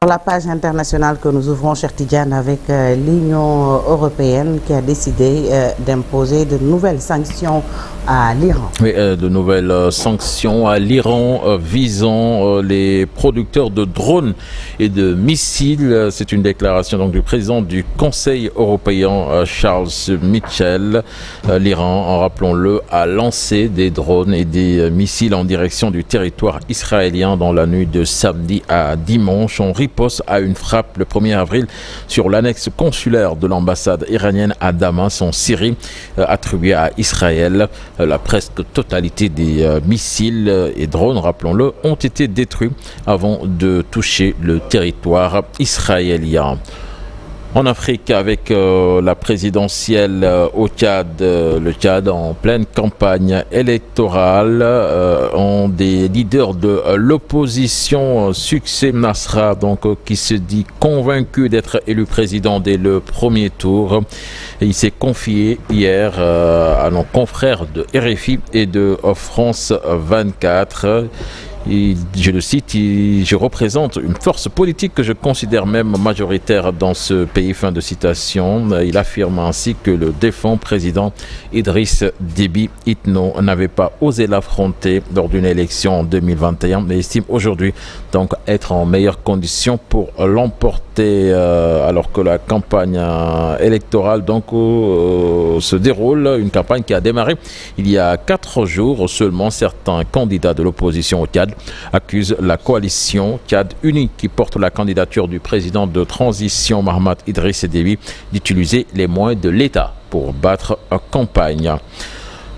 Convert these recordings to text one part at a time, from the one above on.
Sur la page internationale que nous ouvrons, cher Tidjane, avec l'Union européenne qui a décidé d'imposer de nouvelles sanctions à l'Iran. Oui, de nouvelles sanctions à l'Iran visant les producteurs de drones et de missiles. C'est une déclaration donc du président du Conseil européen, Charles Michel. L'Iran, rappelons-le, a lancé des drones et des missiles en direction du territoire israélien dans la nuit de samedi à dimanche. On riposte à une frappe le 1er avril sur l'annexe consulaire de l'ambassade iranienne à Damas en Syrie, attribuée à Israël. La presque totalité des missiles et drones, rappelons-le, ont été détruits avant de toucher le territoire israélien. En Afrique, avec la présidentielle au Tchad, le Tchad en pleine campagne électorale, ont des leaders de l'opposition, Succès Masra, donc qui se dit convaincu d'être élu président dès le premier tour. Et il s'est confié hier à nos confrères de RFI et de France 24. Et, je le cite, je représente une force politique que je considère même majoritaire dans ce pays, fin de citation. Il affirme ainsi que le défunt président Idriss Déby Itno n'avait pas osé l'affronter lors d'une élection en 2021, mais estime aujourd'hui donc être en meilleures conditions pour l'emporter, alors que la campagne électorale donc se déroule, une campagne qui a démarré il y a 4 jours seulement. Certains candidats de l'opposition au Tchad accuse la coalition Tchad Unie qui porte la candidature du président de transition Mahamat Idriss Déby d'utiliser les moyens de l'État pour battre en campagne.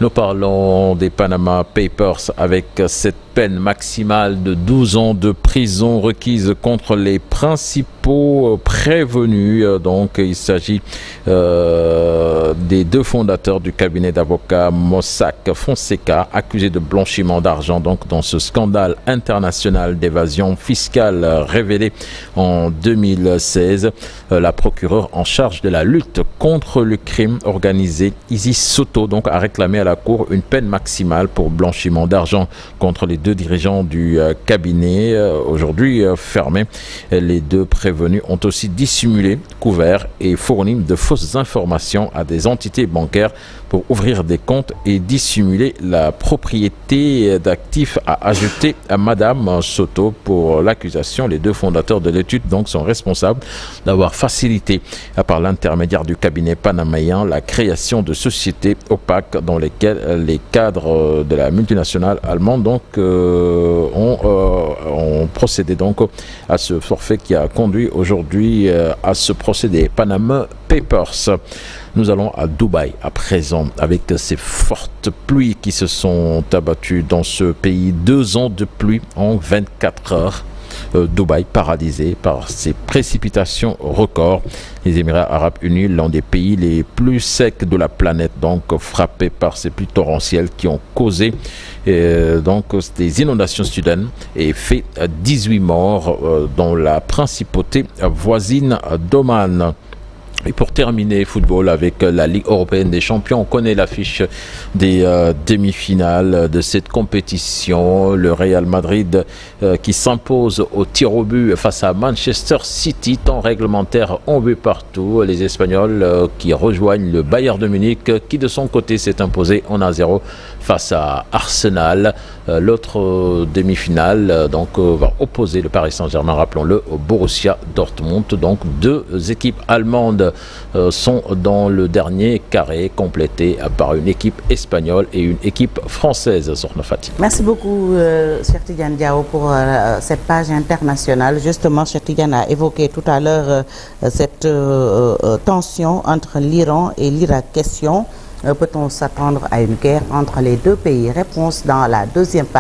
Nous parlons des Panama Papers avec cette peine maximale de 12 ans de prison requise contre les principaux prévenus. Donc il s'agit des 2 fondateurs du cabinet d'avocats Mossack Fonseca, accusés de blanchiment d'argent donc dans ce scandale international d'évasion fiscale révélé en 2016. La procureure en charge de la lutte contre le crime organisé, Isis Soto, donc a réclamé à la Cour une peine maximale pour blanchiment d'argent contre les 2 dirigeants du cabinet, aujourd'hui fermé. Les 2 prévenus ont aussi dissimulé, couvert et fourni de fausses informations à des entités bancaires pour ouvrir des comptes et dissimuler la propriété d'actifs, a ajouté à Madame Soto. Pour l'accusation, les 2 fondateurs de l'étude donc sont responsables d'avoir facilité par l'intermédiaire du cabinet panaméen la création de sociétés opaques dans lesquelles les cadres de la multinationale allemande donc ont procédé donc à ce forfait qui a conduit aujourd'hui à ce procédé Panama Papers. Nous allons à Dubaï à présent avec ces fortes pluies qui se sont abattues dans ce pays. 2 ans de pluie en 24 heures. Dubaï paralysé par ces précipitations records. Les Émirats Arabes Unis, l'un des pays les plus secs de la planète, donc frappé par ces pluies torrentielles qui ont causé donc des inondations soudaines et fait 18 morts dans la principauté voisine d'Oman. Et pour terminer, football avec la Ligue européenne des champions, on connaît l'affiche des demi-finales de cette compétition. Le Real Madrid qui s'impose au tir au but face à Manchester City, temps réglementaire 1 but partout. Les Espagnols qui rejoignent le Bayern de Munich qui de son côté s'est imposé en 1-0 face à Arsenal. L'autre demi-finale donc va opposer le Paris Saint-Germain, rappelons-le, au Borussia Dortmund. Donc 2 équipes allemandes sont dans le dernier carré, complété par une équipe espagnole et une équipe française. Sorna Fatih. Merci beaucoup, Cheikh Tidiane Diao, pour cette page internationale. Justement, Cheikh Tidiane a évoqué tout à l'heure cette tension entre l'Iran et l'Irak. Question, peut-on s'attendre à une guerre entre les 2 pays? Réponse dans la deuxième partie.